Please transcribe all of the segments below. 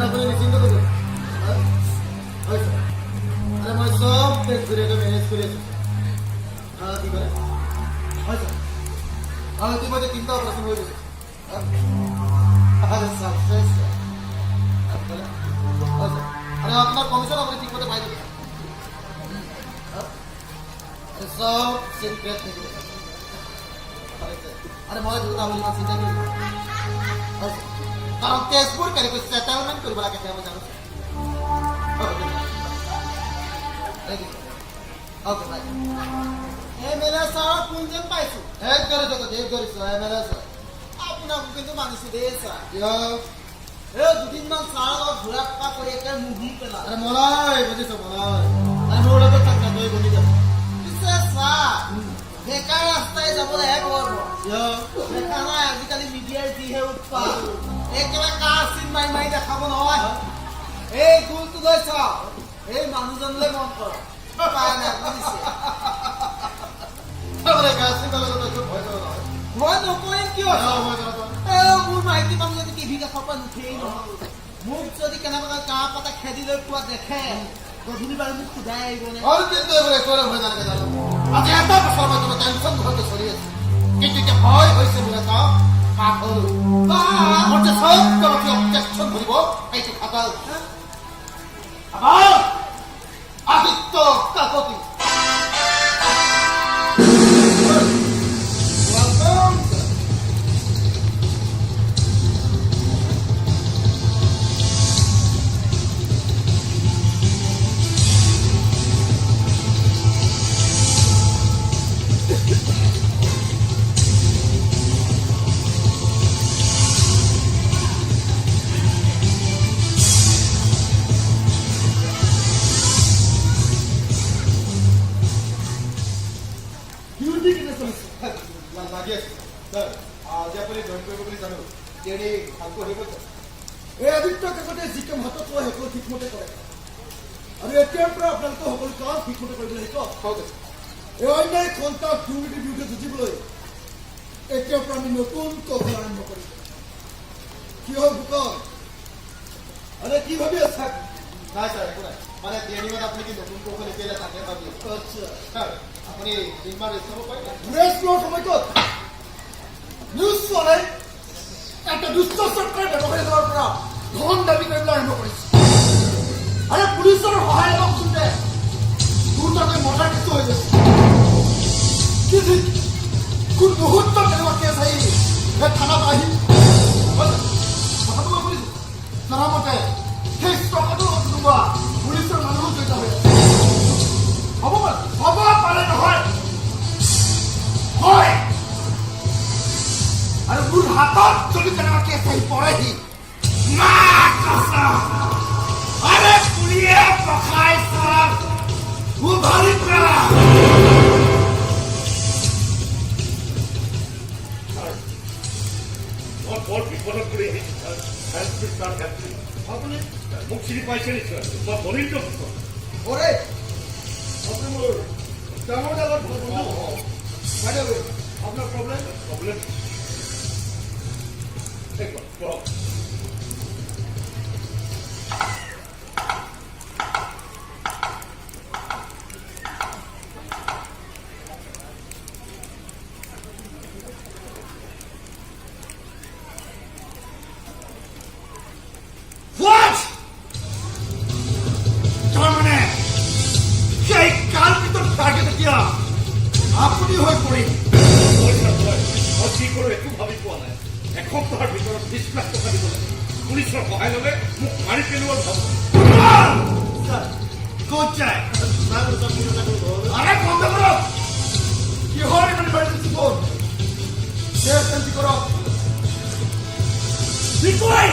আপুনি নিশ্চিন্ত কৰিব হয় ছাৰ মই চব টেষ্ট ধুনীয়াকৈ মেনেজ কৰি আছোঁ কি কৰে হয় ছাৰ ইতিমধ্যে 3টা অপাৰেশ্যন হৈ গৈছে ছাকচেছ হয় ছাৰ আৰু আপোনাৰ কমিশ্যন আপুনি ঠিকমতে পাই যাব সব চিক্ৰেট থাকিব আৰে মই দুটা বলি মাছ চিন্তা কৰি কাৰণ তেজপুৰ কেনেকৈ সেটেলমেন্ট কৰিব লাগে তেওঁ জানো ওকে ভাই এমএলএ স্যাৰ কোনজন পাইছো এক কৰিছো এমএলএ স্যাৰ আপোনাক কিন্তু মানিছো দে স্যাৰ দুদিনমান স্যাৰ লগত ঘূৰা পকা কৰি একে মুভি পেলা আৰে মলাই বুজিছ মলাই আৰে মোৰ লগত থাক না তই বনি যাব পিছে স্যাৰ বেকাৰ ৰাস্তায় যাবলৈ হে বৰ দেখা নাই আজিকালি মিডিয়াৰ যিহে উৎপাত একেবাৰে কাৰ চিন মাৰি দেখাব নহয় এই গুলটো লৈ চাওঁ এই মানুহজনলৈ মন কৰ পায় নাই বুজিছে মই নকৰিম কিয় মোৰ মাইকী মানুহ যদি টিভি কাষৰ পৰা নুঠেই নহয় মোক যদি কেনেবাকৈ কাহ পাতা খেদি লৈ পোৱা দেখে গধূলি বাৰু মোক সোধাই আহিবনে আজি এটা বছৰ মই তোমাৰ টেনশ্যন ঘৰতে চলি আছো কিন্তু এতিয়া ভয় হৈছে মোৰ এটা পাগল মোৰ যে চব তোমাকে অবজেকশ্যন ধৰিব এইটো খাটাল আদিত্য কাকতি আদিত্য কাকতে যি কাম হাতত লয় সকলো ঠিকমতে কৰে আৰু এতিয়াৰ পৰা আপোনালোকে সকলো কাম ঠিকমতে কৰিবলৈ শিকক এই অন্যায় সন্তান দুৰ্নীতিৰ বিৰুদ্ধে যুঁজিবলৈ এতিয়াৰ পৰা আমি নতুন কৌশল আৰম্ভ কৰিম কি হ'ল বুকন আরে কি ভাবি আছা নাই স্যার একো নাই মানে ট্রেনিংত আপনি কি নতুন কৌশল একেলে থাকে ভাবি আচ্ছা স্যার আপনি তিনবার রেস্ট করব পারেন রেস্ট লোৱাৰ সময়ত নিউজ চলে একটা দুষ্ট সৰকাৰ ব্যবহাৰ কৰাৰ পৰা ধন দাবী কৰিবলৈ আৰম্ভ কৰিছে আৰে পুলিচৰ সহায় লওকচোন দে দুটাকে মৰ্ডাৰ কিছু হৈ গৈছে কি ঠিক কোন মুহূৰ্তত কেনেকুৱা কেছ আহি থানাত আহি কথাটো মই শুনিছো জনামতে সেই টকাটো কোনোবা পুলিচৰ মানুহো জড়িত হৈ আছে হ'ব পাৰে নহয় হয় আৰু মোৰ হাতত যদি কেনেকুৱা কেছ আহি পৰেহি আৰে পুলিয়ে পকাইছা উভালি পেলা বৰ বিপদত পৰি আহিছে আপুনি মোক চিনি পাইছে নিশ্চয় মই বনিত ওৰে আপনি মোৰ ডাঙৰ ডাঙৰ বন্ধু বাইদেউ আপোনাৰ প্ৰব্লেম একবাৰ আপনি হৈ পৰি কি কৰোঁ একো ভাবি পোৱা নাই এসপ্তাহৰ ভিতৰত 20 লাখ টকা দিব লাগে পুলিচৰ সহায় ল'লে মোক মাৰি পেলোৱাৰ ভাব ক'ত যায় আৰে বন্ধ কৰক কিহৰ ইমান ইমাৰ্জেঞ্চি ফোন চেষ্টা কৰক বিকয়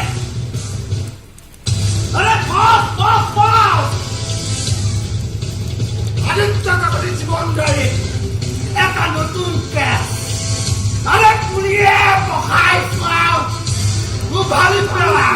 আৰে বাস আদিত্য কাকতি জীৱন গাড়ী এটা নতুন কেছ আৰে পুলিয়ে পকাই চাও উভালি পেলা